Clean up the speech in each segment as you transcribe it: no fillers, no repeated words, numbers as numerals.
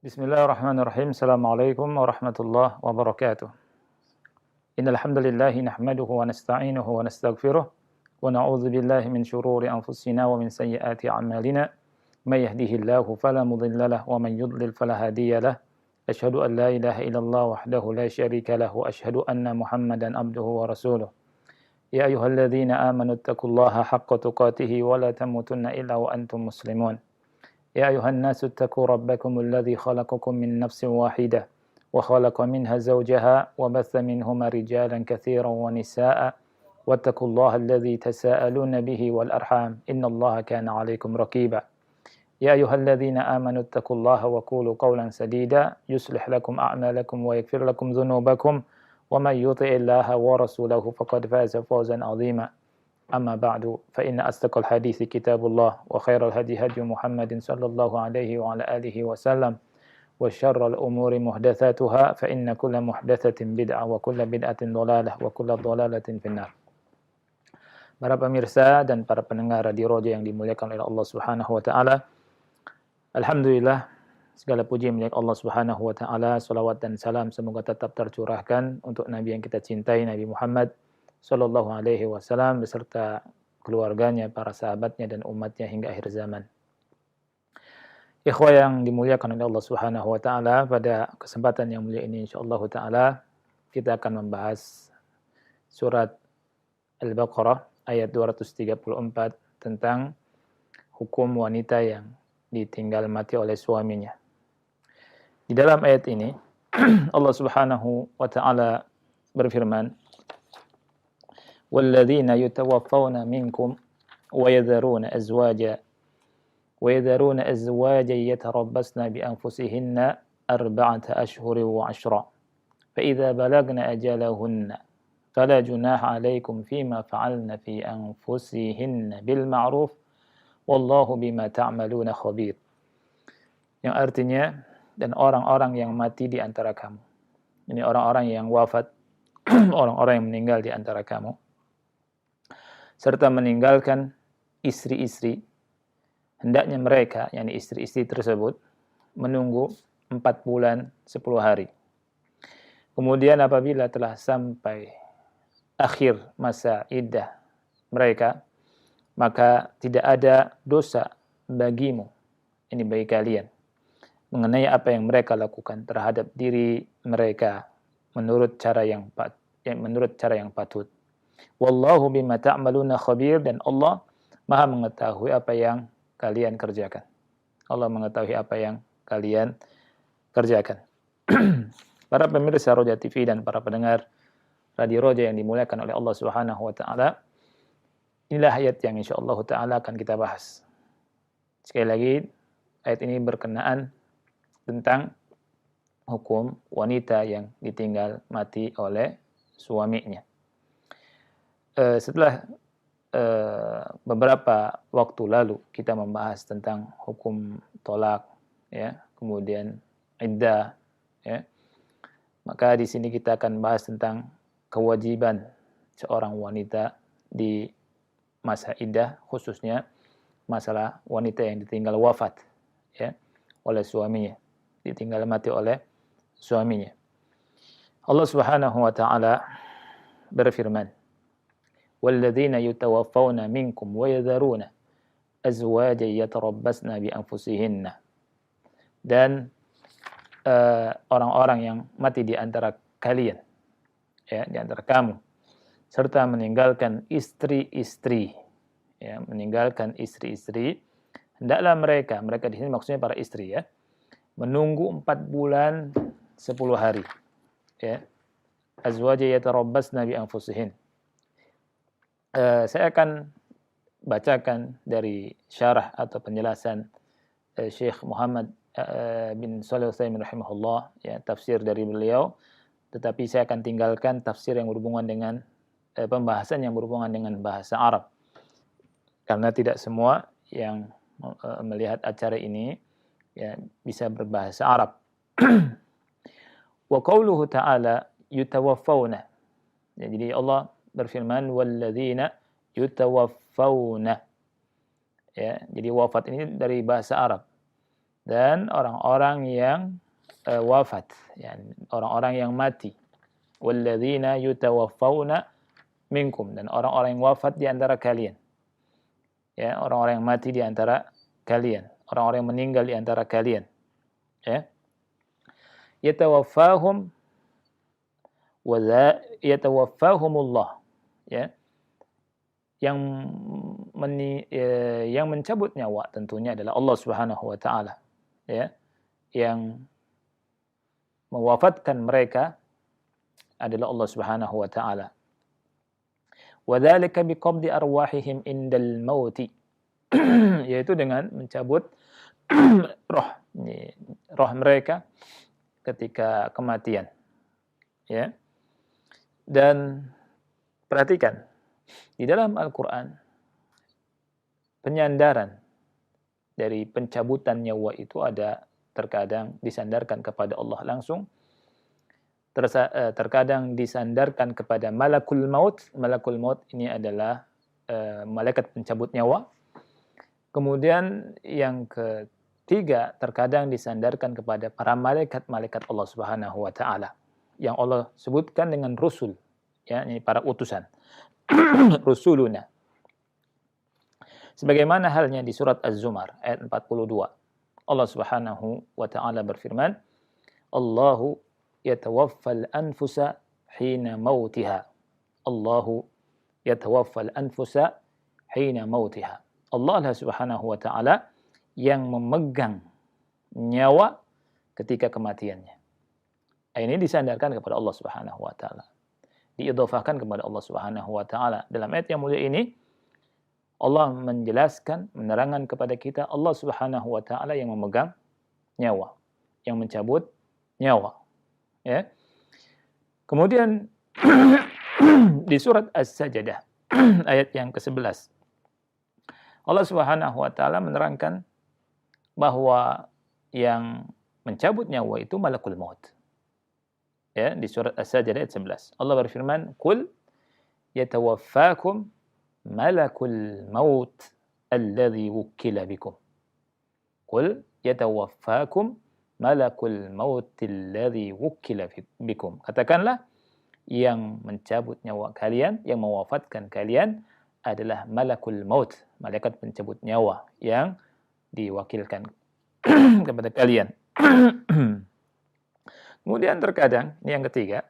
Bismillahirrahmanirrahim. Assalamualaikum warahmatullahi wabarakatuh. Innal hamdalillah nahmaduhu wa nasta'inuhu wa nastaghfiruh wa na'udzu billahi min shururi anfusina wa min sayyiati a'malina. May yahdihillahu fala mudilla lahu wa man yudlil fala hadiya lahu. Asyhadu an la ilaha illallah wahdahu la syarika lahu wa asyhadu anna Muhammadan abduhu wa rasuluh. Ya ayyuhalladzina amanu taqullaha haqqa tuqatih wa la tamutunna illa wa antum muslimun. يا أيها الناس اتقوا ربكم الذي خلقكم من نفس واحدة وخلق منها زوجها وبث منهما رجالا كثيرا ونساء واتقوا الله الذي تساءلون به والأرحام إن الله كان عليكم رقيبا يا أيها الذين آمنوا اتقوا الله وقولوا قولا سديدا يصلح لكم أعمالكم ويغفر لكم ذنوبكم ومن يطع الله ورسوله فقد فاز فوزا عظيما أما بعد فإن أصدق الحديث كتاب الله وخير الهدي هدي محمد صلى الله عليه وعلى آله وسلم وشر الأمور محدثاتها فإن كل محدثة بدعة وكل بدعة ضلالة وكل ضلالة في النار. Para pemirsa dan para pendengar Radio Roja yang dimuliakan oleh Allah Subhanahu wa taala. Alhamdulillah, segala puji milik Allah Subhanahu wa taala, salawat dan salam semoga tetap tercurahkan untuk Nabi yang kita cintai, Nabi Muhammad sallallahu alaihi wasallam beserta keluarganya, para sahabatnya dan umatnya hingga akhir zaman. Ikhwah yang dimuliakan oleh Allah Subhanahu wa taala, pada kesempatan yang mulia ini insyaallah taala kita akan membahas surat Al-Baqarah ayat 234 tentang hukum wanita yang ditinggal mati oleh suaminya. Di dalam ayat ini Allah Subhanahu wa taala berfirman, وَالَّذِينَ يُتَوَفَّوْنَ مِنْكُمْ وَيَذَرُونَ أَزْوَاجًا يَتَرَبَّصْنَ بِأَنفُسِهِنَّ أَرْبَعَةَ أَشْهُرٍ وَعَشْرًا فَإِذَا بَلَغْنَ أَجَلَهُنَّ فَلَا جُنَاحَ عَلَيْكُمْ فِيمَا فَعَلْنَ فِي أَنفُسِهِنَّ بِالْمَعْرُوفِ وَاللَّهُ بِمَا تَعْمَلُونَ خَبِيرٌ. Yang artinya, dan orang-orang yang mati di antara kamu. Ini orang-orang yang wafat, orang-orang yang meninggal di antara kamu, serta meninggalkan istri-istri, hendaknya mereka, yakni istri-istri tersebut, menunggu 4 bulan 10 hari. Kemudian apabila telah sampai akhir masa iddah mereka, maka tidak ada dosa bagimu, ini bagi kalian, mengenai apa yang mereka lakukan terhadap diri mereka menurut cara yang patut. Wallahu bima ta'maluna khabir, dan Allah Maha mengetahui apa yang kalian kerjakan. Allah mengetahui apa yang kalian kerjakan. Para pemirsa Roja TV dan para pendengar Radio Roja yang dimuliakan oleh Allah Subhanahu wa taala, inilah ayat yang insyaallah taala akan kita bahas. Sekali lagi, ayat ini berkenaan tentang hukum wanita yang ditinggal mati oleh suaminya. Setelah beberapa waktu lalu kita membahas tentang hukum tolak, ya, kemudian iddah, ya, maka di sini kita akan bahas tentang kewajiban seorang wanita di masa iddah, khususnya masalah wanita yang ditinggal wafat, ya, oleh suaminya, ditinggal mati oleh suaminya. Allah Subhanahu wa taala berfirman, وَالَّذِينَ يُتَوَفَّوْنَ مِنْكُمْ وَيَذَرُونَ أَزْوَاجًا يَتَرَبَّصْنَ بِأَنفُسِهِنَّ. Dan orang-orang yang mati di antara kalian, ya, di antara kamu, serta meninggalkan istri-istri, ya, meninggalkan istri-istri, hendaklah mereka di sini maksudnya para istri, ya, menunggu 4 bulan 10 hari, ya. Azwaja yatarabbasna bi anfusihin. Saya akan bacakan dari syarah atau penjelasan Syekh Muhammad bin Shalih Al-Utsaimin rahimahullah, ya, tafsir dari beliau, tetapi saya akan tinggalkan tafsir yang berhubungan dengan pembahasan yang berhubungan dengan bahasa Arab, karena tidak semua yang melihat acara ini, ya, bisa berbahasa Arab. Wa qauluhu ta'ala yutawaffawna. Ya, jadi Allah berfirman walladzina yutawaffawna. Ya, jadi wafat ini dari bahasa Arab. dan orang-orang yang wafat, yani orang-orang yang mati. Walladzina yutawaffawna minkum, dan orang-orang yang wafat di antara kalian. Ya, orang-orang yang mati di antara kalian, orang-orang yang meninggal di antara kalian. Ya. Yatawaffahumullah, ya. Yang mencabut nyawa tentunya adalah Allah Subhanahu wa taala, ya. Yang mewafatkan mereka adalah Allah Subhanahu wa taala. Wadzalika biqabdi arwahihim indal mauti, yaitu dengan mencabut roh mereka ketika kematian, ya. Dan perhatikan, di dalam Al-Qur'an penyandaran dari pencabutan nyawa itu ada terkadang disandarkan kepada Allah langsung, terkadang disandarkan kepada malakul maut. Malakul maut ini adalah malaikat pencabut nyawa. Kemudian yang ketiga, terkadang disandarkan kepada para malaikat-malaikat Allah Subhanahu wa taala yang Allah sebutkan dengan rusul, ya, ini para utusan. Rusuluna. Sebagaimana halnya di surat Az-Zumar ayat 42. Allah Subhanahu wa taala berfirman, Allahu yatawaffal anfusa hina mautiha. Allahu yatawaffal anfusa hina mautiha. Allah Subhanahu wa taala yang memegang nyawa ketika kematiannya. Ini disandarkan kepada Allah Subhanahu wa taala. Diidhafahkan kepada Allah Subhanahu wa taala. Dalam ayat yang mulia ini Allah menjelaskan, menerangkan kepada kita Allah Subhanahu wa taala yang memegang nyawa, yang mencabut nyawa. Ya. Kemudian di surat As-Sajdah ayat yang ke-11 Allah Subhanahu wa taala menerangkan bahwa yang mencabut nyawa itu malakul maut. Ya, di surat As-Sajdah ayat 11 Allah berfirman, "Qul yatawaffakum malakul maut alladhi wukkila bikum." Qul yatawaffakum malakul maut alladhi wukkila bikum. Katakanlah, yang mencabut nyawa kalian, yang mewafatkan kalian adalah malakul maut, malaikat pencabut nyawa yang diwakilkan kepada kalian. Kemudian terkadang, ini yang ketiga,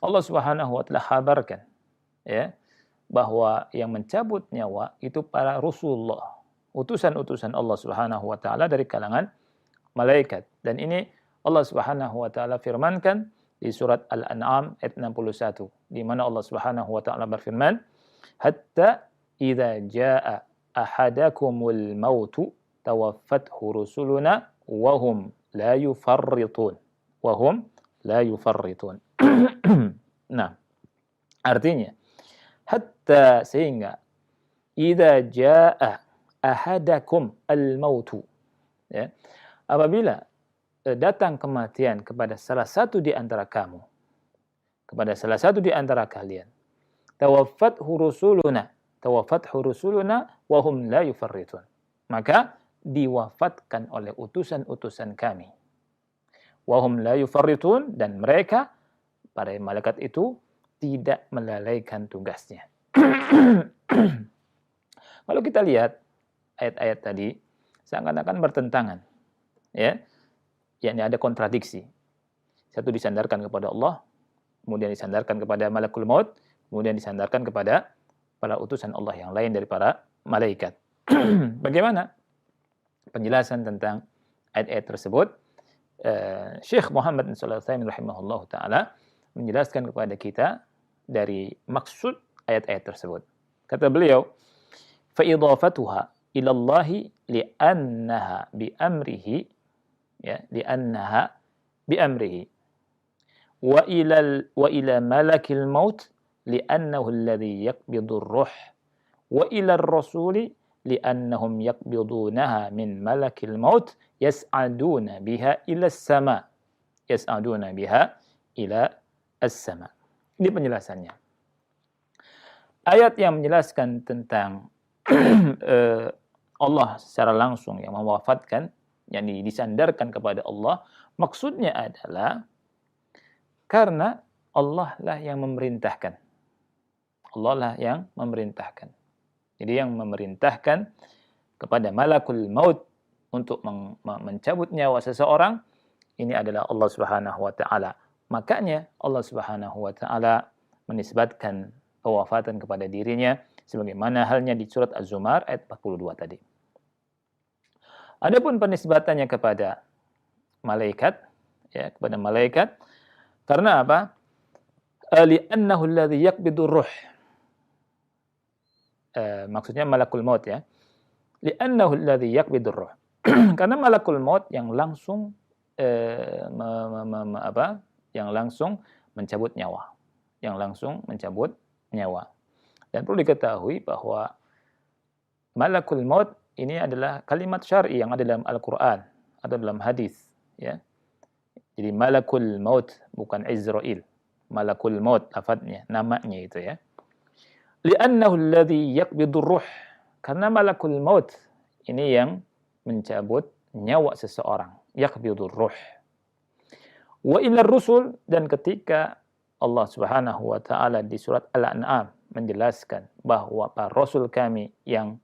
Allah Subhanahu wa taala kabarkan, ya, bahwa yang mencabut nyawa itu para Rasulullah, utusan-utusan Allah Subhanahu wa taala dari kalangan malaikat. Dan ini Allah Subhanahu wa taala firmankan di surat Al-An'am ayat 61, di mana Allah Subhanahu wa taala berfirman, "Hatta idza jaa ahadakumul mautu tawaffathu rusuluna wa hum la yufarritun." Wahum la yufarritun. Nah, artinya hatta, sehingga, idza jaa ahadakum al-mautu, ya, apabila datang kematian kepada salah satu di antara kamu, kepada salah satu di antara kalian, tawaffathu rusuluna wa hum la yufarritun, maka diwafatkan oleh utusan-utusan kami. Wahum la yufarritun, dan mereka, para malaikat itu, tidak melalaikan tugasnya. Kalau kita lihat ayat-ayat tadi, seakan-akan bertentangan, ya, yakni ada kontradiksi. Satu disandarkan kepada Allah, kemudian disandarkan kepada malakul maut, kemudian disandarkan kepada para utusan Allah yang lain dari para malaikat. Bagaimana penjelasan tentang ayat-ayat tersebut? Syekh Muhammad bin Shalih Al-Utsaimin rahimahullah ta'ala menjelaskan kepada kita dari maksud ayat-ayat tersebut. Kata beliau, فَإِضَافَتُهَا إِلَى اللَّهِ لِأَنَّهَا بِأَمْرِهِ, ya, لِأَنَّهَا بِأَمْرِهِ وَإِلَى مَلَكِ الْمَوْتِ لِأَنَّهُ الَّذِي يَقْبِضُ الرُّوحَ وَإِلَى الرَّسُولِ لِأَنَّهُمْ يَقْبِضُونَهَا مِنْ مَلَكِ الْمَوْتِ يَسْعَدُونَ بِهَا إِلَى السَّمَاءِ يَسْعَدُونَ بِهَا إِلَى السَّمَاءِ. Ini penjelasannya. Ayat yang menjelaskan tentang Allah secara langsung yang mewafatkan yang disandarkan kepada Allah, maksudnya adalah karena Allah lah yang memerintahkan. Allah lah yang memerintahkan. Jadi yang memerintahkan kepada malakul maut untuk mencabut nyawa seseorang, ini adalah Allah Subhanahu wa taala. Makanya Allah Subhanahu wa taala menisbatkan pewafatan kepada dirinya sebagaimana halnya di surat Az-Zumar ayat 42 tadi. Adapun penisbatannya kepada malaikat, ya, kepada malaikat, karena apa? Li'annahu alladhi yaqbidu ruh. Maksudnya malakul maut, ya. Li'annahu alladhi yaqbidu ruh. Karena malakul maut yang langsung yang langsung mencabut nyawa. Yang langsung mencabut nyawa. Dan perlu diketahui bahwa malakul maut ini adalah kalimat syar'i yang ada dalam Al-Qur'an atau dalam hadis, ya. Jadi malakul maut bukan Izrail. Malakul maut lafadznya, namanya itu, ya. Li'annahu alladhi yaqbidu ruh. Karena malakul maut ini yang mencabut nyawa seseorang. Yaqbidu ruh. Wa ila rusul, dan ketika Allah Subhanahu wa taala di surat Al-An'am menjelaskan bahwa para rasul kami yang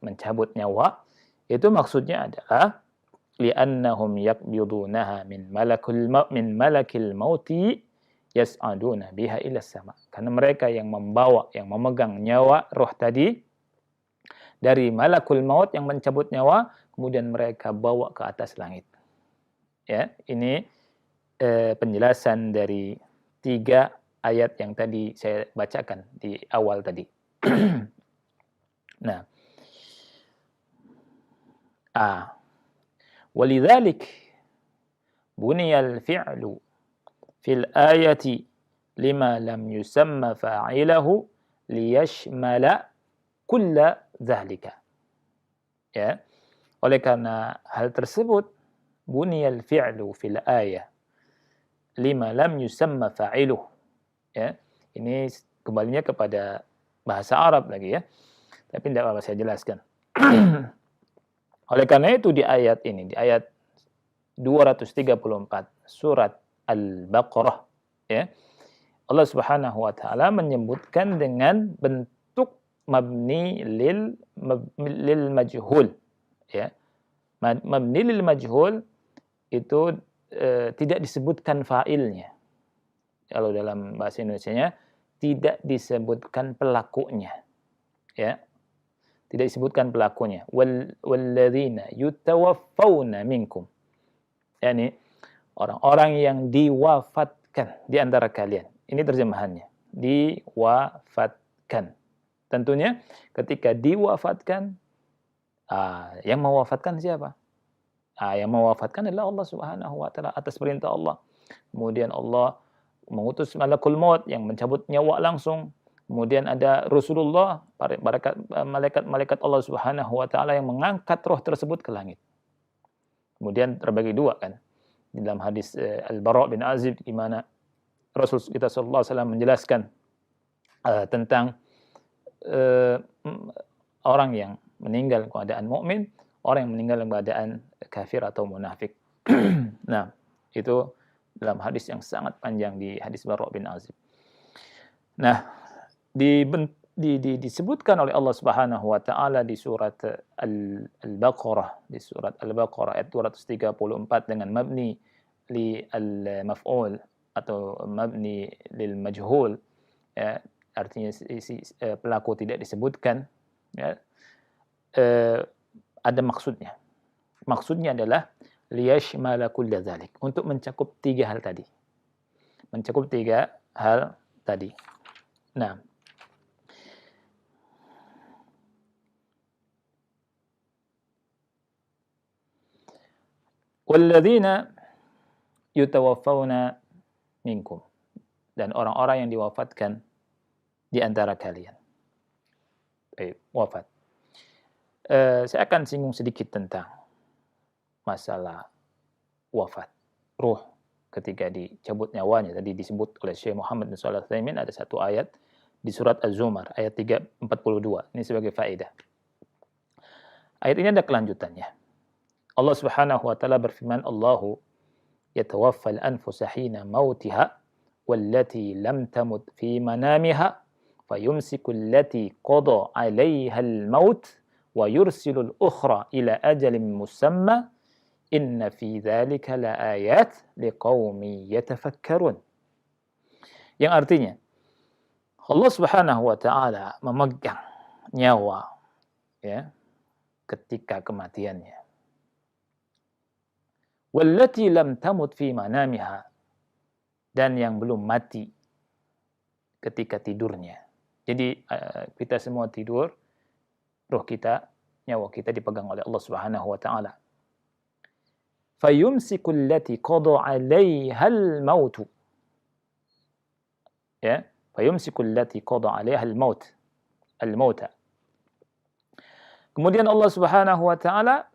mencabut nyawa, itu maksudnya adalah li'annahum yaqbidunaha min malakil mauti yas'aduna biha ila sama. Karena mereka yang membawa, yang memegang nyawa roh tadi dari malakul maut yang mencabut nyawa, kemudian mereka bawa ke atas langit. Ya, ini penjelasan dari 3 ayat yang tadi saya bacakan di awal tadi. Nah, walidzalik buniyal fi'lu fil ayati lima lam yusamma fa'ilahu liyashmala kulla dzalika. Ya. Oleh karena hal tersebut, buniyal fi'lu fil ayah lima lam yusamma fa'iluh. Ya. Ini kembalinya kepada bahasa Arab lagi, ya. Tapi tidak apa-apa saya jelaskan. Oleh karena itu di ayat ini, di ayat 234 surat Al-Baqarah, ya, Allah Subhanahu wa taala menyebutkan dengan bentuk mabni lil majhul, ya. Mabni lil majhul itu tidak disebutkan fa'ilnya. Kalau dalam bahasa Indonesianya tidak disebutkan pelakunya, ya. Tidak disebutkan pelakunya. Walladzina yutawaffawna minkum. Yani orang-orang yang diwafatkan di antara kalian. Ini terjemahannya. Diwafatkan. Tentunya ketika diwafatkan, yang mewafatkan siapa? Yang mewafatkan adalah Allah Subhanahu wa taala atas perintah Allah. Kemudian Allah mengutus malakul maut yang mencabut nyawa langsung. Kemudian ada Rasulullah, malaikat Allah Subhanahu wa taala yang mengangkat roh tersebut ke langit. Kemudian terbagi 2 kan. Di dalam hadis Al-Bara' bin Azib di mana Rasul kita sallallahu alaihi wasallam menjelaskan tentang orang yang meninggal keadaan mukmin, orang yang meninggal dalam keadaan kafir atau munafik. Nah, itu dalam hadis yang sangat panjang di hadis Bara' bin Azib. Nah, disebutkan oleh Allah Subhanahu wa taala di surat Al-Baqarah, di surat Al-Baqarah ayat 234 dengan mabni li al-maf'ul atau mabni lil majhul, ya, artinya si pelaku tidak disebutkan, ya. Ada maksudnya. Maksudnya adalah liyashmala kulla dzalik, untuk mencakup 3 hal tadi. Mencakup 3 hal tadi. Nah, walladzina yutawaffawna minkum, dan orang-orang yang diwafatkan di antara kalian. Wafat. Saya akan singgung sedikit tentang masalah wafat, ruh ketika dicabut nyawanya. Tadi disebut oleh Syekh Muhammad bin Shalih Al-Utsaimin, ada satu ayat di surat Az-Zumar ayat 342. Ini sebagai faedah. Ayat ini ada kelanjutannya. Allah Subhanahu wa taala berfirman, Allahu yatawaffal anfusa hina mautiha wallati lam tamut fi manamiha fayumsiku allati qada 'alaiha al-maut wa yursilu al-ukhra ila ajalin musamma inna fi dzalika laayat liqaumin yatafakkarun. Yang artinya Allah Subhanahu wa taala memegang nyawa ya ketika kematiannya. Wallati lam tamut fi manamiha, dan yang belum mati ketika tidurnya. Jadi kita semua tidur, roh kita, nyawa kita dipegang oleh Allah Subhanahu wa taala. Fayumsiku allati qada 'alaiha al-maut. Ya, fayumsiku allati qada 'alaiha al-maut. Al-mauta. Kemudian Allah Subhanahu wa taala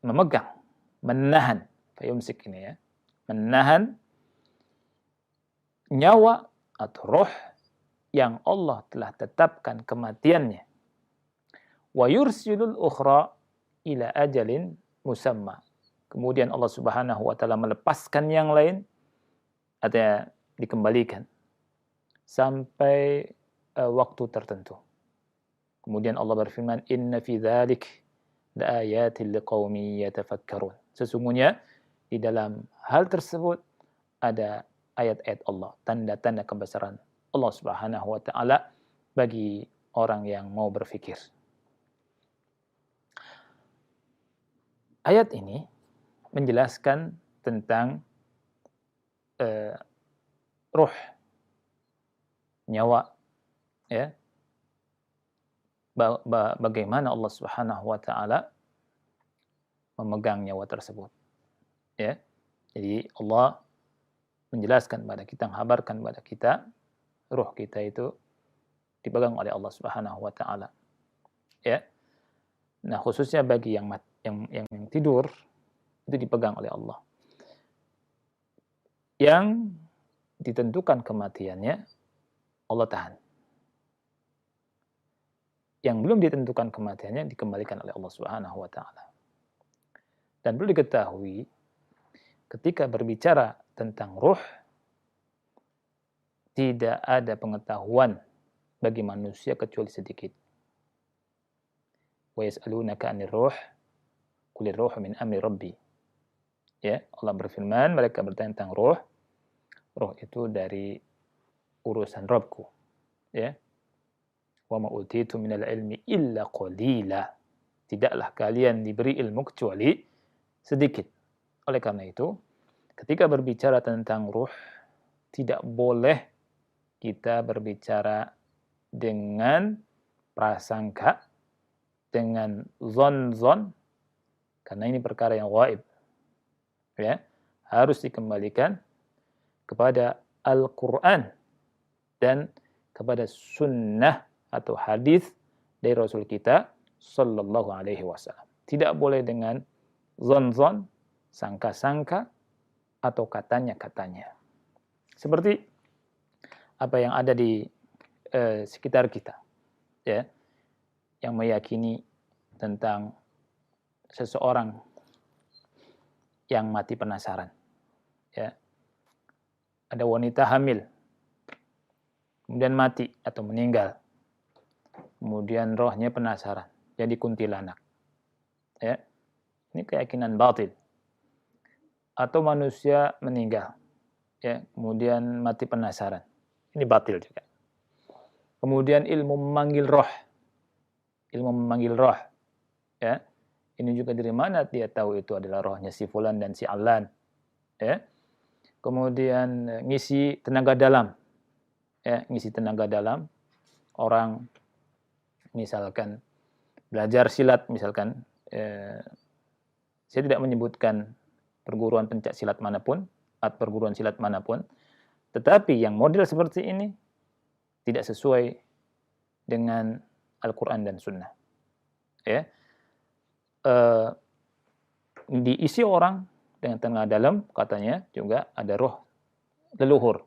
memegang, menahan, fayumsik ini ya, menahan nyawa atau roh yang Allah telah tetapkan kematiannya. Wa yursilul ukhra ila ajalin musamma. Kemudian Allah Subhanahu wa taala melepaskan yang lain atau dikembalikan sampai waktu tertentu. Kemudian Allah berfirman, inna fi dzalik laayatil liqaumin yatafakkarun. Sesungguhnya di dalam hal tersebut ada ayat-ayat Allah, tanda-tanda kebesaran Allah Subhanahu wa taala bagi orang yang mau berfikir. Ayat ini menjelaskan tentang ruh, nyawa, ya. Bagaimana Allah Subhanahu wa taala memegang nyawa tersebut. Ya. Jadi Allah menjelaskan kepada kita, menghabarkan kepada kita, ruh kita itu dipegang oleh Allah Subhanahu wa taala. Ya. Nah, khususnya bagi yang tidur itu dipegang oleh Allah. Yang ditentukan kematiannya Allah tahan. Yang belum ditentukan kematiannya dikembalikan oleh Allah Subhanahu wa taala. Dan perlu diketahui ketika berbicara tentang ruh tidak ada pengetahuan bagi manusia kecuali sedikit. Wa yas'alunaka 'anir ruh qulir ruhu min amri rabbi. Ya, Allah berfirman, mereka bertanya tentang ruh. Ruh itu dari urusan Rabbku. Ya. Wa ma utitu minal ilmi illa qalila. Tidaklah kalian diberi ilmu kecuali sedikit. Oleh karena itu, ketika berbicara tentang ruh, tidak boleh kita berbicara dengan prasangka, dengan zon-zon, karena ini perkara yang gaib. Ya, harus dikembalikan kepada Al-Quran dan kepada sunnah atau hadis dari Rasul kita sallallahu alaihi wasallam. Tidak boleh dengan zon-zon, sangka-sangka, atau katanya-katanya. Seperti apa yang ada di sekitar kita, ya, yang meyakini tentang seseorang yang mati penasaran. Ya. Ada wanita hamil, kemudian mati atau meninggal. Kemudian rohnya penasaran, jadi kuntilanak. Ya. Ini keyakinan batil. Atau manusia meninggal, ya, kemudian mati penasaran. Ini batil juga. Kemudian ilmu memanggil roh. Ilmu memanggil roh. Ya. Ini juga dari mana dia tahu itu adalah rohnya si fulan dan si alan. Ya. Kemudian ngisi tenaga dalam. Ya, ngisi tenaga dalam. Orang misalkan belajar silat misalkan, saya tidak menyebutkan perguruan pencak silat manapun atau perguruan silat manapun, tetapi yang model seperti ini tidak sesuai dengan Al-Quran dan Sunnah. Ya. Diisi orang dengan tenaga dalam, katanya juga ada roh leluhur.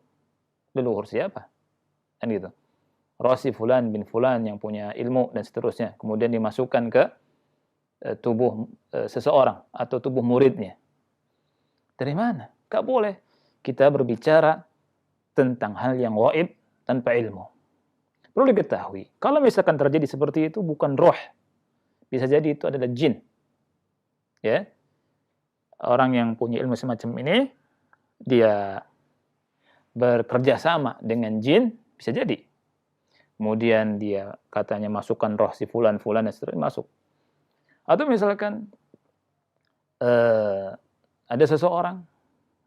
Leluhur siapa? Kan gitu. Roh si fulan bin fulan yang punya ilmu dan seterusnya. Kemudian dimasukkan ke tubuh seseorang atau tubuh muridnya. Dari mana? Gak boleh kita berbicara tentang hal yang gaib tanpa ilmu. Perlu diketahui, kalau misalkan terjadi seperti itu bukan roh, bisa jadi itu adalah jin. Ya, orang yang punya ilmu semacam ini, dia bekerja sama dengan jin, bisa jadi. Kemudian dia katanya masukkan roh si fulan-fulan dan seterusnya masuk. Atau misalkan ada seseorang,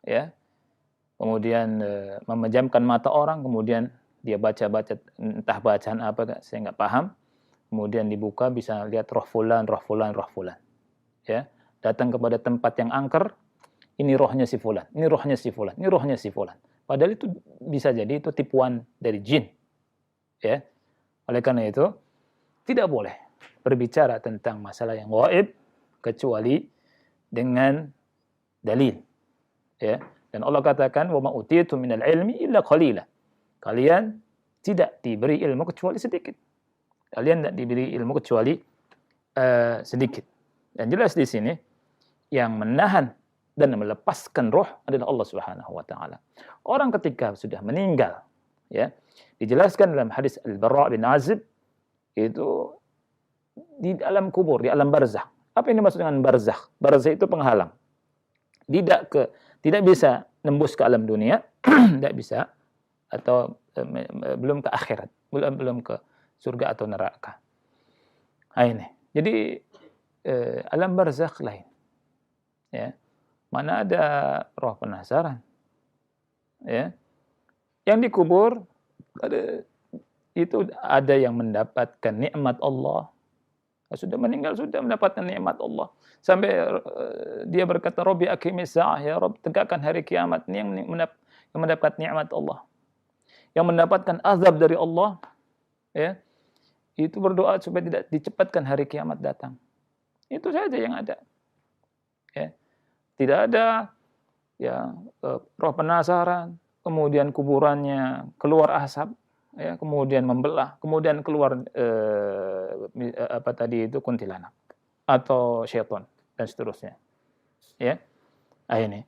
ya, kemudian memejamkan mata orang, kemudian dia baca-baca entah bacaan apa, saya nggak paham. Kemudian dibuka bisa lihat roh fulan, roh fulan, roh fulan. Ya, datang kepada tempat yang angker, ini rohnya si fulan, ini rohnya si fulan, ini rohnya si fulan. Padahal itu bisa jadi itu tipuan dari jin. Ya. Oleh karena itu, tidak boleh berbicara tentang masalah yang gaib kecuali dengan dalil. Ya. Dan Allah katakan, "Wa ma utitum minal ilmi illa qalila." Kalian tidak diberi ilmu kecuali sedikit. Kalian tidak diberi ilmu kecuali sedikit. Dan jelas di sini yang menahan dan melepaskan roh adalah Allah Subhanahu wa taala. Orang ketika sudah meninggal, ya, dijelaskan dalam hadis Al-Bara' bin Azib itu di alam kubur, di alam barzakh. Apa yang dimaksud dengan barzakh? Barzakh itu penghalang. Tidak bisa nembus ke alam dunia, tidak bisa, atau belum ke akhirat, belum ke surga atau neraka. Nah, ini. Jadi alam barzakh lain. Ya. Mana ada roh penasaran. Ya. Yang dikubur ada yang mendapatkan nikmat Allah. Sudah meninggal sudah mendapatkan nikmat Allah. Sampai dia berkata, "Rabbi aqimis sa'ah, ya Rabb, tegakkan hari kiamat." Ini yang mendapat nikmat Allah. Yang mendapatkan azab dari Allah, ya, itu berdoa supaya tidak dicepatkan hari kiamat datang. Itu saja yang ada. Ya. Tidak ada ya roh penasaran, kemudian kuburannya keluar asap, ya, kemudian membelah, kemudian keluar kuntilanak atau syaitan dan seterusnya. Ya. Nah, ini.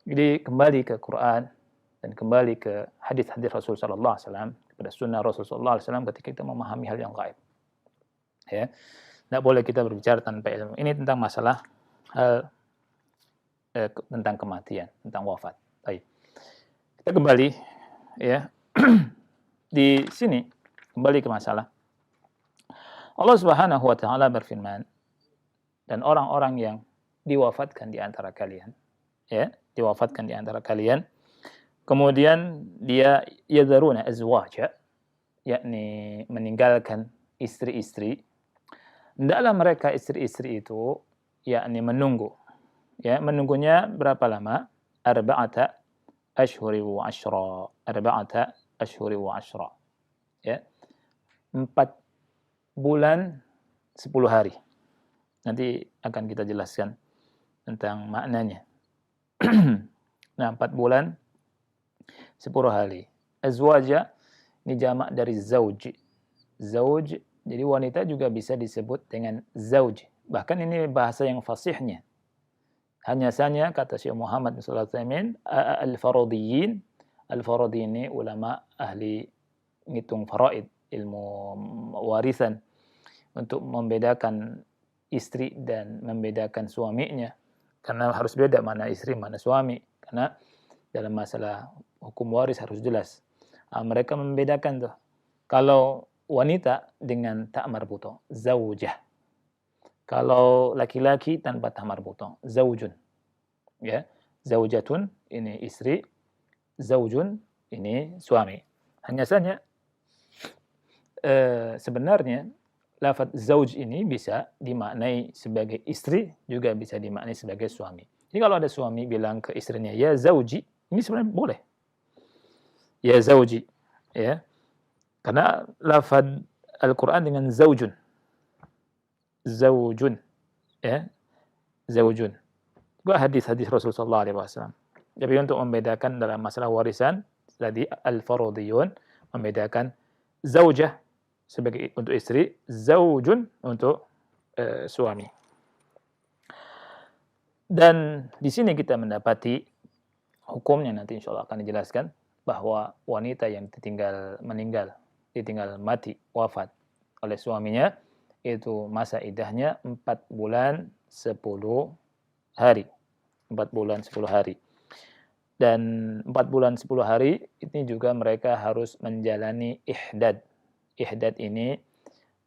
Jadi kembali ke Quran dan kembali ke hadis-hadis Rasul sallallahu alaihi wasallam, kepada sunnah Rasul sallallahu alaihi wasallam ketika kita memahami hal yang gaib. Ya. Tidak boleh kita berbicara tanpa ilmu. Ini tentang masalah hal tentang kematian, tentang wafat. Baik. Kita kembali, ya. Di sini kembali ke masalah. Allah Subhanahu wa taala berfirman, dan orang-orang yang diwafatkan di antara kalian, ya, diwafatkan di antara kalian, kemudian dia yadharuna azwaja, yakni meninggalkan istri-istri. Hendaklah mereka istri-istri itu yakni menunggu. Ya, menunggunya berapa lama? Arba'ata ashhuri wa ashra. Arba'ata ashhuri wa ashra. Ya. 4 bulan 10 hari. Nanti akan kita jelaskan tentang maknanya. Nah, 4 bulan 10 hari. Azwaja ini jamak dari zauj. Zauj, jadi wanita juga bisa disebut dengan zauj. Bahkan ini bahasa yang fasihnya. Hanya saja kata Syekh Muhammad bin Shalih Al-Utsaimin, al-faradiyyin, al-faradiyyin ini ulama ahli ngitung faraid, ilmu warisan, untuk membedakan istri dan membedakan suaminya. Karena harus beda mana istri, mana suami. Karena dalam masalah hukum waris harus jelas. Mereka membedakan tuh. Kalau wanita dengan tak marbuto, zaujah. Kalau laki-laki tanpa tak marbuto, zaujun. Ya, zaujatun ini istri, zaujun ini suami. Hanya saja sebenarnya lafaz zauj ini bisa dimaknai sebagai istri, juga bisa dimaknai sebagai suami. Jadi kalau ada suami bilang ke istrinya, "Ya zauji," ini sebenarnya boleh. Ya zauji, ya. Karena lafaz Al-Qur'an dengan zaujun. Zaujun, ya. Zaujun. Juga hadis-hadis Rasulullah SAW. Jadi untuk membedakan dalam masalah warisan, tadi al-faradiyun membedakan zaujah sebagai untuk istri, zaujun untuk suami. Dan di sini kita mendapati hukumnya, nanti insya Allah akan dijelaskan, bahwa wanita yang ditinggal mati, wafat oleh suaminya, itu masa iddahnya 4 bulan 10 hari. 4 bulan 10 hari. Dan 4 bulan 10 hari ini juga mereka harus menjalani ihdad. Ihdad ini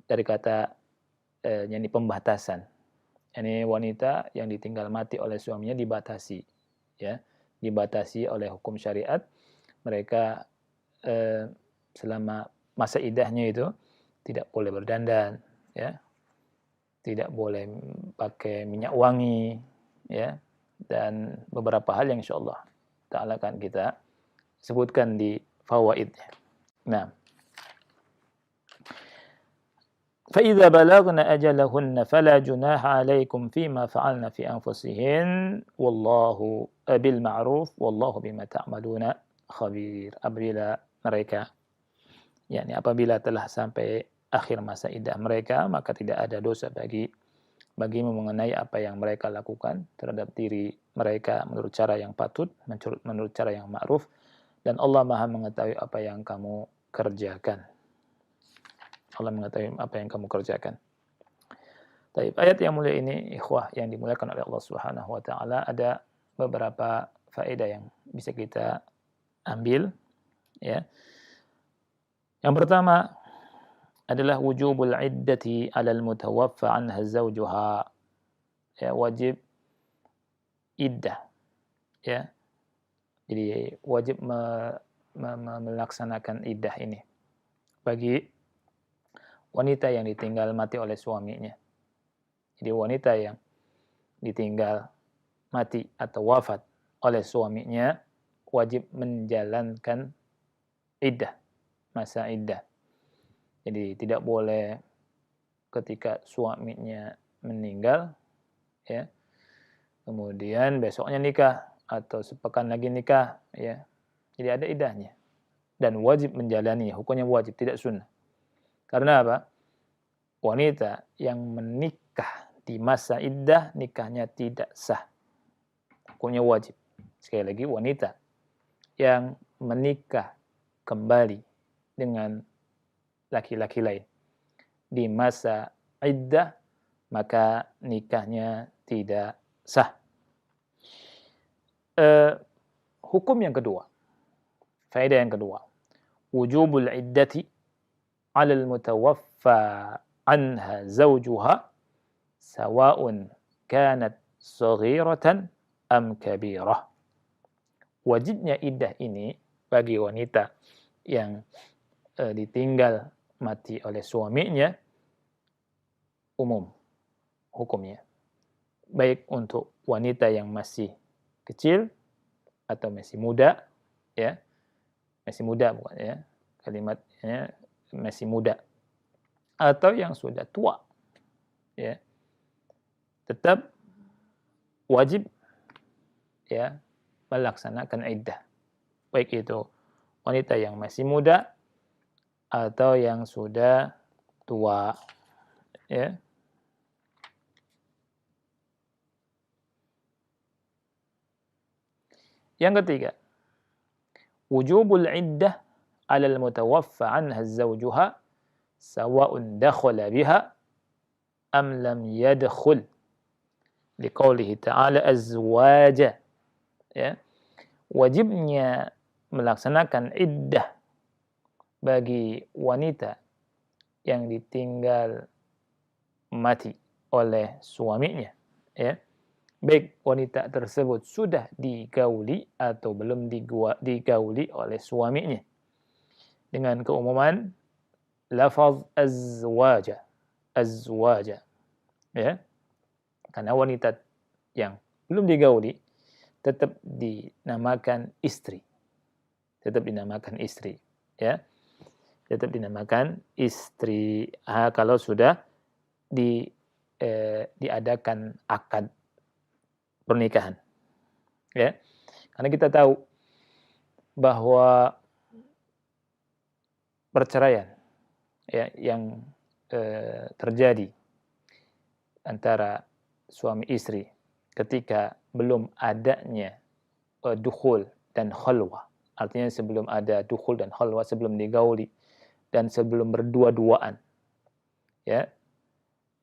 dari kata yang pembatasan. Ini wanita yang ditinggal mati oleh suaminya dibatasi, ya, dibatasi oleh hukum syariat. Mereka selama masa iddahnya itu tidak boleh berdandan, ya, tidak boleh pakai minyak wangi, ya, dan beberapa hal yang insyaallah ta'ala akan kita sebutkan di fawaidnya. Nah, فَإِذَا بَلَغْنَ أَجَلَهُنَّ فَلَا جُنَاحَ عَلَيْكُمْ فِيمَا فَعَلْنَ فِي أَنفُسِهِنَّ وَاللَّهُ بِالْمَعْرُوفِ وَاللَّهُ بِمَا تَعْمَلُونَ خَبِيرٌ. Apabila mereka, apabila telah sampai akhir masa iddah mereka, maka tidak ada dosa bagimu mengenai apa yang mereka lakukan terhadap diri mereka menurut cara yang patut, menurut cara yang ma'ruf, dan Allah Maha mengetahui apa yang kamu kerjakan. Allah mengetahui apa yang kamu kerjakan. Baik, ayat yang mulia ini, ikhwah yang dimuliakan oleh Allah Subhanahu wa taala, ada beberapa faedah yang bisa kita ambil, ya. Yang pertama adalah wujubul iddati 'alal mutawaffa 'anha zawjuha. Ya, wajib iddah, ya. Jadi wajib melaksanakan iddah ini bagi wanita yang ditinggal mati oleh suaminya. Jadi wanita yang ditinggal mati atau wafat oleh suaminya wajib menjalankan iddah, masa iddah. Jadi tidak boleh ketika suaminya meninggal, ya, kemudian besoknya nikah atau sepekan lagi nikah, ya. Jadi ada iddahnya dan wajib menjalani, hukumnya wajib, tidak sunnah. Karena apa? Wanita yang menikah di masa iddah, nikahnya tidak sah. Hukumnya wajib. Sekali lagi, wanita yang menikah kembali dengan laki-laki lain di masa iddah, maka nikahnya tidak sah. Hukum yang kedua, faedah yang kedua, wujubul iddati 'alal mutawaffa anha zawjuha sawa'un kanat saghiratan am kabirah. Wajibnya iddah ini bagi wanita yang ditinggal mati oleh suaminya umum hukumnya. Baik untuk wanita yang masih kecil atau masih muda, ya. Masih muda bukan, ya. Kalimatnya masih muda atau yang sudah tua, ya, tetap wajib, ya, melaksanakan iddah, baik itu wanita yang masih muda atau yang sudah tua, ya. Yang ketiga, wujubul iddah 'alal mutawaffa 'anha zawjuha sawa'un dakhala biha am lam yadkhul. Liqaulihi ta'ala azwaja. Ya. Wajibnya melaksanakan iddah bagi wanita yang ditinggal mati oleh suaminya, ya. Baik wanita tersebut sudah digauli atau belum digauli oleh suaminya. Dengan keumuman lafaz azwaja, azwaja, ya. Karena wanita yang belum digauli tetap dinamakan istri. Tetap dinamakan istri, ya. Tetap dinamakan istri kalau sudah diadakan akad pernikahan, ya. Karena kita tahu bahwa perceraian, ya, yang terjadi antara suami istri ketika belum adanya dukhul dan khalwah. Artinya sebelum ada dukhul dan khalwah, sebelum digauli dan sebelum berdua-duaan, ya,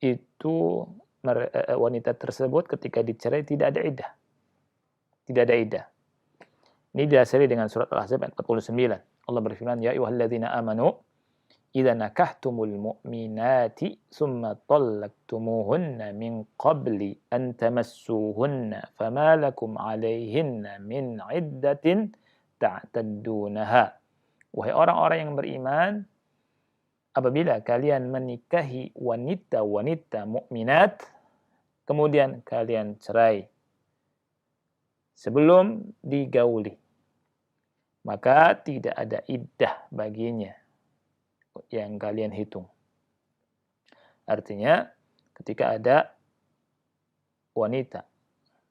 itu wanita tersebut ketika dicerai tidak ada iddah. Tidak ada iddah. Ini didasari dengan surat Al-Ahzab ayat 49. Allah berfirman, "Ya ayyuhalladzina amanu idza nakahtumul mu'minati tsumma talaqtumuhunna min qabli an tamassuhunna fama lakum 'alaihinna min 'iddatin ta'taddunaha." Wahai orang-orang yang beriman, apabila kalian menikahi wanita-wanita mukminat, kemudian kalian cerai sebelum digauli, maka tidak ada iddah baginya yang kalian hitung. Artinya, ketika ada wanita,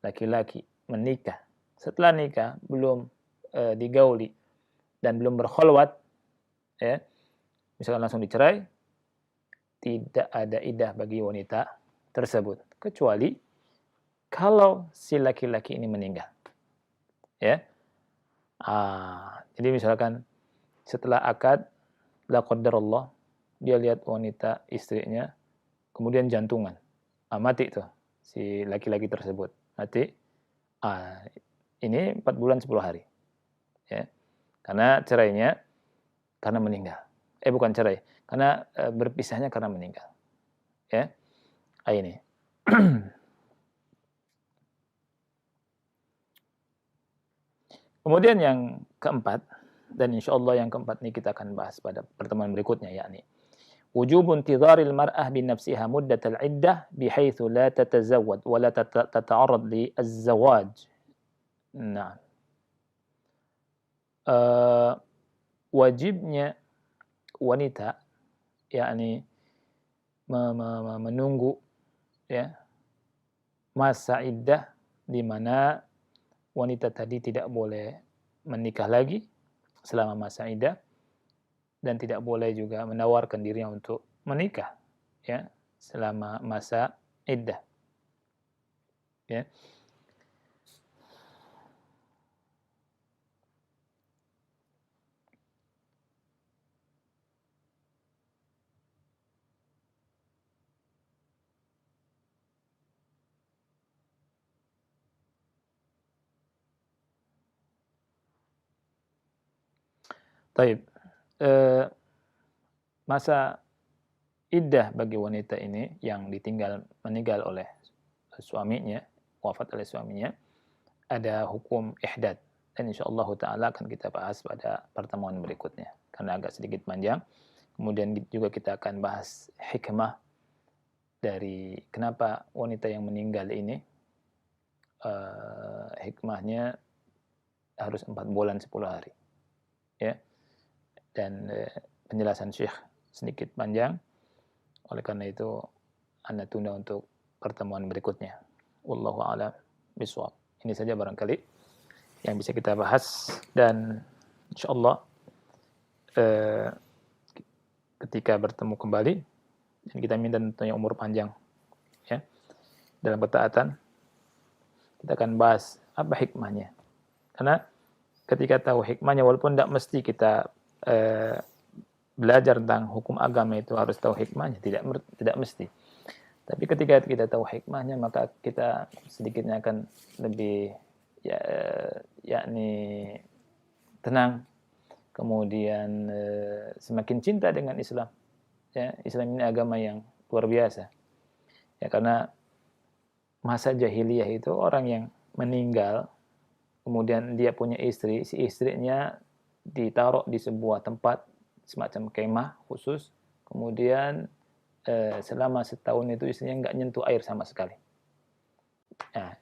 laki-laki menikah, setelah nikah belum digauli dan belum berkholwat, ya, misalkan langsung dicerai, tidak ada iddah bagi wanita tersebut, kecuali kalau si laki-laki ini meninggal. Ya, jadi misalkan setelah akad, la qadarullah, dia lihat wanita istrinya, kemudian jantungan, mati tuh si laki-laki tersebut, mati. Ini 4 bulan 10 hari, ya, karena cerainya karena meninggal. Bukan cerai, karena berpisahnya karena meninggal. Ya, ini. Kemudian yang keempat, dan insya Allah yang keempat ini kita akan bahas pada pertemuan berikutnya, yakni wujub intidharil mar'ah bi nafsiha muddatal iddah bihaitsu la tatazawwad wa la tata'arrad li az-zawaj. Nah, wajibnya wanita, yakni menunggu, ya, masa iddah di mana wanita tadi tidak boleh menikah lagi selama masa iddah dan tidak boleh juga menawarkan dirinya untuk menikah, ya, selama masa iddah. Ya. Taib. Masa iddah bagi wanita ini yang meninggal oleh suaminya, wafat oleh suaminya, ada hukum ihdad. Dan insyaallah ta'ala akan kita bahas pada pertemuan berikutnya, karena agak sedikit panjang. Kemudian juga kita akan bahas hikmah dari kenapa wanita yang meninggal ini, hikmahnya harus 4 bulan 10 hari. Ya. Dan penjelasan Syekh sedikit panjang, oleh karena itu Anda tunda untuk pertemuan berikutnya. Wallahu a'lam bishawab. Ini saja barangkali yang bisa kita bahas, dan insyaallah ketika bertemu kembali, dan kita minta tentunya umur panjang, ya, dalam ketaatan, kita akan bahas apa hikmahnya. Karena ketika tahu hikmahnya, walaupun tidak mesti kita belajar tentang hukum agama itu harus tahu hikmahnya, tidak mesti. Tapi ketika kita tahu hikmahnya, maka kita sedikitnya akan lebih, yakni tenang, kemudian semakin cinta dengan Islam. Ya, Islam ini agama yang luar biasa. Ya, karena masa jahiliyah itu orang yang meninggal, kemudian dia punya istri, si istrinya ditaruh di sebuah tempat semacam kemah khusus, kemudian selama setahun itu istrinya nggak nyentuh air sama sekali. Nah,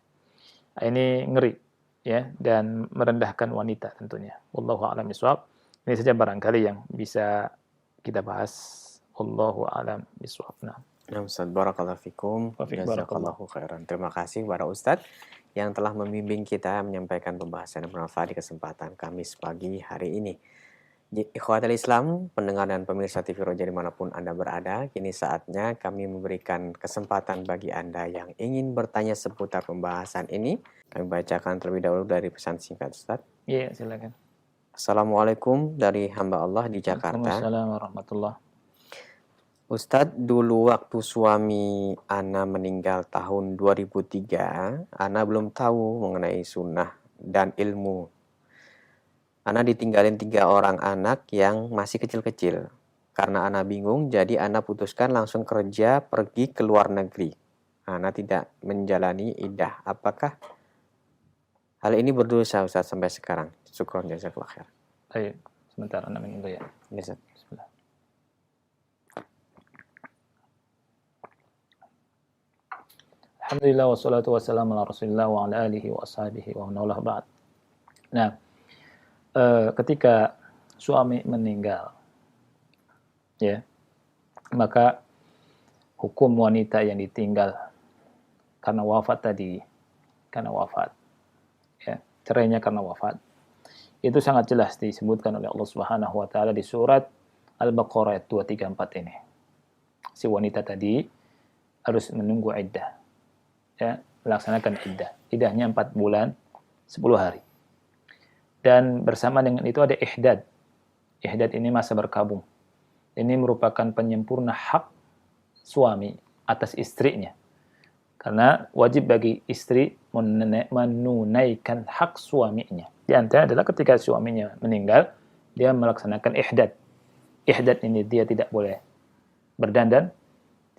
ini ngeri, ya, dan merendahkan wanita tentunya. Wallahu a'lam bishawab. Ini saja barangkali yang bisa kita bahas. Wallahu a'lam bishawab. Nah, Ustaz, barakallahu fikum. Jazakallahu khairan. Terima kasih kepada Ustaz yang telah membimbing kita menyampaikan pembahasan yang bermanfaat di kesempatan Kamis pagi hari ini. Ikhwatul Islam, pendengar dan pemirsa TV Roja dimanapun Anda berada, kini saatnya kami memberikan kesempatan bagi Anda yang ingin bertanya seputar pembahasan ini. Kami bacakan terlebih dahulu dari pesan singkat, Ustaz. Iya, silakan. Assalamualaikum dari hamba Allah di Jakarta. Waalaikumsalam warahmatullahi. Ustadz, dulu waktu suami Ana meninggal tahun 2003, Ana belum tahu mengenai sunnah dan ilmu. Ana ditinggalin 3 orang anak yang masih kecil-kecil. Karena Ana bingung, jadi Ana putuskan langsung kerja pergi ke luar negeri. Ana tidak menjalani iddah. Apakah hal ini berdosa, Ustaz, sampai sekarang? Syukron, jazakallah khair. Baik, sebentar Anda minum dulu ya. Ustaz. Bismillah. Alhamdulillah wassalatu wassalamu ala Rasulillah wa ala alihi wa ashabihi wa man wala ba'd. Nah, ketika suami meninggal, ya, maka hukum wanita yang ditinggal karena wafat tadi, ya, cerainya karena wafat, itu sangat jelas disebutkan oleh Allah Subhanahu wa taala di surat Al-Baqarah ayat 234 ini. Si wanita tadi harus menunggu iddah, ya, melaksanakan iddah. Iddahnya 4 bulan 10 hari. Dan bersama dengan itu ada ihdad. Ihdad ini masa berkabung. Ini merupakan penyempurna hak suami atas istrinya. Karena wajib bagi istri menunaikan hak suaminya. Di antara adalah ketika suaminya meninggal, dia melaksanakan ihdad. Ihdad ini dia tidak boleh berdandan,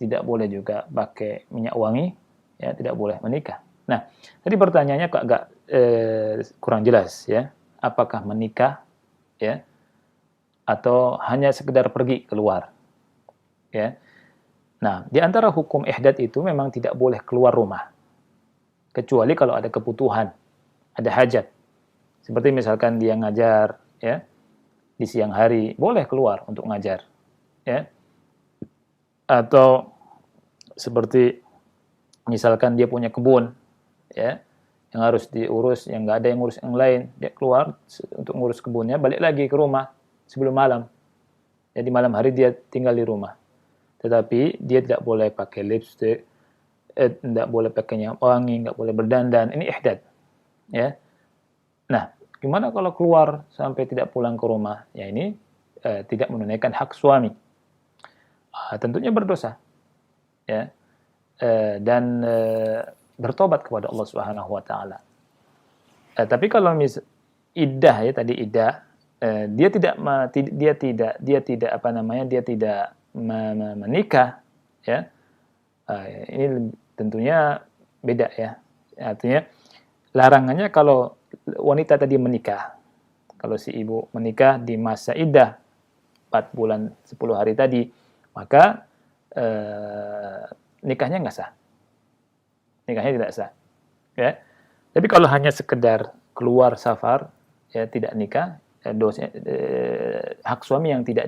tidak boleh juga pakai minyak wangi, ya, tidak boleh menikah. Nah, tadi pertanyaannya kok agak kurang jelas, ya. Apakah menikah, ya, atau hanya sekedar pergi keluar, ya. Nah, di antara hukum ihdad itu memang tidak boleh keluar rumah, kecuali kalau ada kebutuhan, ada hajat. Seperti misalkan dia ngajar, ya, di siang hari, boleh keluar untuk ngajar, ya. Atau seperti misalkan dia punya kebun, ya, yang harus diurus, yang nggak ada yang ngurus yang lain, dia keluar untuk ngurus kebunnya, balik lagi ke rumah sebelum malam. Jadi malam hari dia tinggal di rumah. Tetapi dia tidak boleh pakai lipstick, tidak boleh pakai minyak wangi, nggak boleh berdandan. Ini ihdad, ya. Nah, gimana kalau keluar sampai tidak pulang ke rumah? Ya ini tidak menunaikan hak suami. Tentunya berdosa, ya. Dan bertobat kepada Allah Subhanahu wa taala. Tapi kalau iddah, ya, tadi iddah, dia tidak menikah, ya. Ini tentunya beda, ya. Artinya larangannya kalau wanita tadi menikah, kalau si ibu menikah di masa iddah 4 bulan 10 hari tadi, maka nikahnya nggak sah. Nikahnya tidak sah, ya. Tapi kalau hanya sekedar keluar safar, ya, tidak nikah, hak suami yang tidak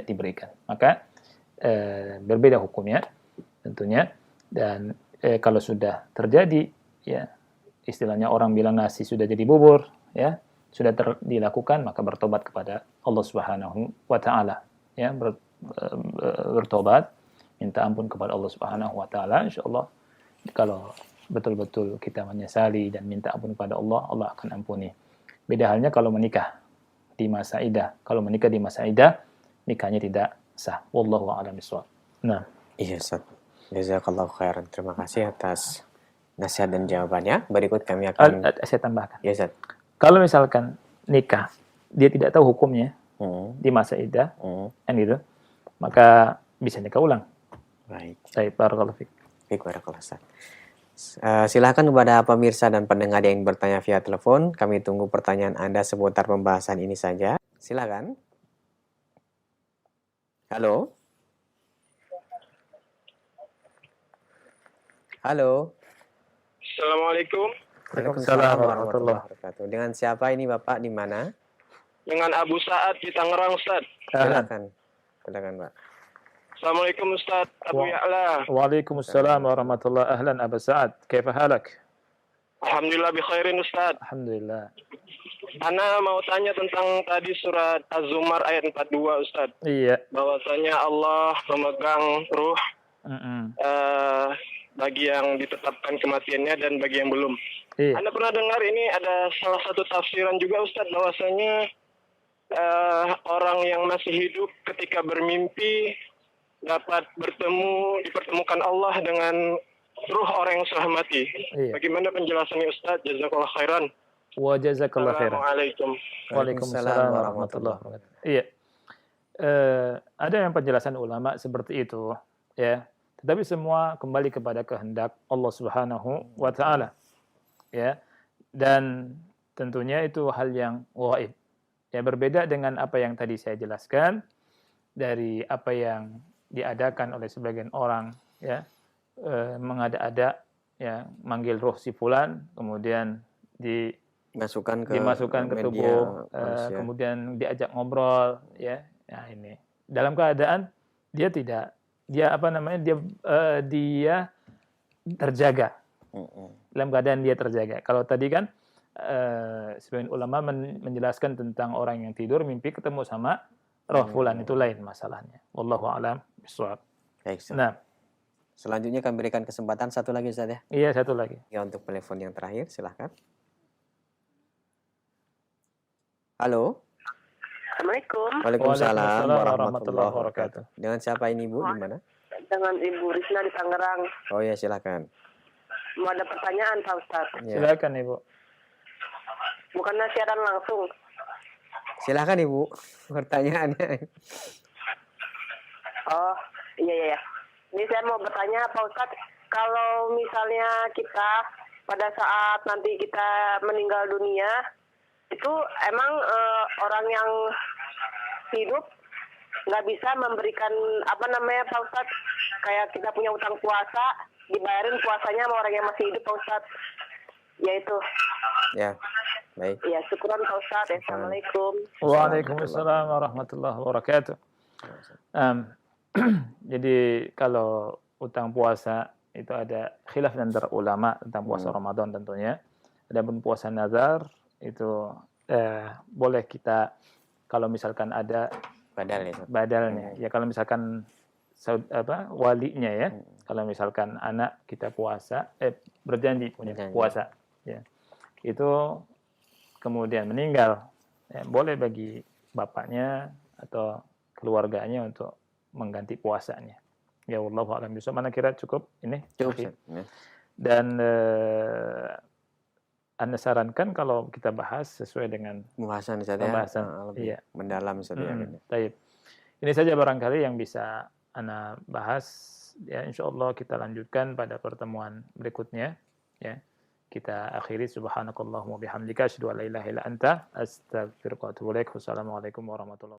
diberikan. Maka berbeda hukumnya tentunya. Dan kalau sudah terjadi, ya, istilahnya orang bilang nasi sudah jadi bubur, ya, sudah dilakukan, maka bertobat kepada Allah Subhanahu wa taala, ya, bertobat, minta ampun kepada Allah Subhanahu wa taala. Insyaallah kalau betul-betul kita menyesali dan minta ampun kepada Allah, Allah akan ampuni. Beda halnya kalau menikah di masa iddah. Kalau menikah di masa iddah, nikahnya tidak sah. Wallahu a'lam bishawab. Nah, Iya, Ustaz. Jazakallahu khairan. Terima kasih atas nasihat dan jawabannya. Berikut kami akan... saya tambahkan. Ya, Ustaz. Kalau misalkan nikah, dia tidak tahu hukumnya di masa iddah, kan gitu, maka bisa nikah ulang. Baik. Baik, barakallahu fiik. Baik, barakallahu, Ustaz. Silakan kepada pemirsa dan pendengar yang bertanya via telepon. Kami tunggu pertanyaan Anda seputar pembahasan ini saja. Silakan. Halo. Halo. Assalamualaikum. Waalaikumsalam warahmatullahi wabarakatuh. Dengan siapa ini Bapak, di mana? Dengan Abu Sa'ad di Tangerang, Ustaz. Silakan. Silakan, Pak. Assalamualaikum, Ustaz. Abu Ya'la. Waalaikumsalam warahmatullahi. Ahlan Abu Sa'ad. Kaifa halak? Alhamdulillah bi khairin, Ustaz. Alhamdulillah. Ana mau tanya tentang tadi surat Az-Zumar ayat 42 Ustaz. Iya. Bahwasanya Allah memegang ruh Mm-mm. bagi yang ditetapkan kematiannya dan bagi yang belum. Iya. Anda pernah dengar ini ada salah satu tafsiran juga Ustaz bahwasanya orang yang masih hidup ketika bermimpi dapat dipertemukan Allah dengan ruh orang yang sudah mati. Iya. Bagaimana penjelasannya Ustaz? Jazakallah khairan. Wa jazakallahu khairan. Assalamualaikum. Waalaikumsalam warahmatullahi wabarakatuh. Iya. Ada yang penjelasan ulama seperti itu, ya. Tetapi semua kembali kepada kehendak Allah Subhanahu wa taala. Ya. Dan tentunya itu hal yang gaib. Ya, berbeda dengan apa yang tadi saya jelaskan dari apa yang diadakan oleh sebagian orang, ya. Mengada-ada, ya, manggil roh si fulan, kemudian dimasukkan ke tubuh, kemudian diajak ngobrol, ya. Nah, ini dalam keadaan dia terjaga. Dalam keadaan dia terjaga. Kalau tadi kan sebagian ulama menjelaskan tentang orang yang tidur mimpi ketemu sama roh fulan, itu lain masalahnya. Wallahu a'lam bishawab. Baik, Ustaz. Nah, selanjutnya kami berikan kesempatan satu lagi Ustaz ya. iya, satu lagi. Ya, untuk telepon yang terakhir silahkan. Halo. Assalamualaikum. Waalaikumsalam warahmatullahi wabarakatuh. Dengan siapa ini Bu? Di mana? Dengan Ibu Risna di Tangerang. Oh ya, silahkan. Mau ada pertanyaan Pak Ustadz. Ya. Silakan Ibu. Bukannya siaran langsung. Silahkan Ibu, pertanyaannya. Oh, iya. Ini saya mau bertanya Pak Ustadz, kalau misalnya kita pada saat nanti kita meninggal dunia, itu emang orang yang hidup nggak bisa memberikan Pak Ustadz, kayak kita punya utang puasa, dibayarin puasanya sama orang yang masih hidup Pak Ustadz. Ya itu. Ya, baik. Ya, syukuran Pak Ustadz. Assalamualaikum. Waalaikumsalam warahmatullahi wabarakatuh. Jadi kalau utang puasa itu ada khilaf antara ulama tentang puasa Ramadan tentunya. Adapun puasa nazar itu boleh kita kalau misalkan ada badalnya. Ya kalau misalkan walinya ya. Kalau misalkan anak kita berjanji puasa, ya. Itu kemudian meninggal, ya, boleh bagi bapaknya atau keluarganya untuk mengganti puasanya. Ya wallahu a'lam bishawab. Mana kira cukup ini? Cukup. Dan Anda sarankan kalau kita bahas sesuai dengan pembahasan lebih mendalam saja. Baik. Ini saja barangkali yang bisa Anda bahas. Ya, insyaallah kita lanjutkan pada pertemuan berikutnya. Ya. Kita akhiri subhanakallahumma bihamdika asyhadu an la ilaha illa anta astaghfiruka wa atubu ilaik. Wassalamualaikum warahmatullahi wabarakatuh.